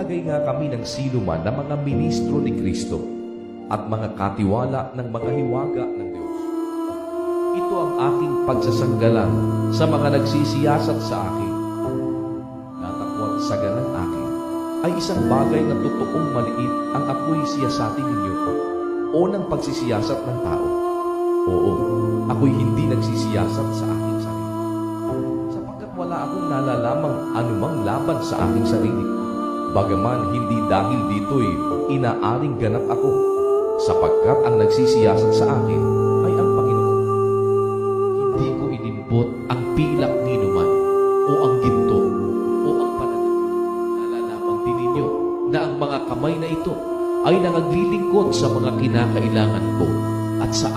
Nagpapalagay nga kami ng sinuman na mga ministro ni Kristo at mga katiwala ng mga hiwaga ng Diyos. Ito ang aking pagsasanggalang sa mga nagsisiyasat sa akin. Natakwat sa ganang akin ay isang bagay na totoong maliit ang ako'y siyasatin ninyo o ng pagsisiyasat ng tao. Oo, ako'y hindi nagsisiyasat sa aking sarili. Sapagkat wala akong nalalamang anumang laban sa aking sarili. Bagaman hindi dahil dito'y inaaring ganap ako, sapagkat ang nagsisiyasat sa akin ay ang Panginoon. Hindi ko inimpot ang pilak ni numan o ang ginto o ang pananakit. Nalalaman din ninyo na ang mga kamay na ito ay nangaglilingkod sa mga kinakailangan ko at sa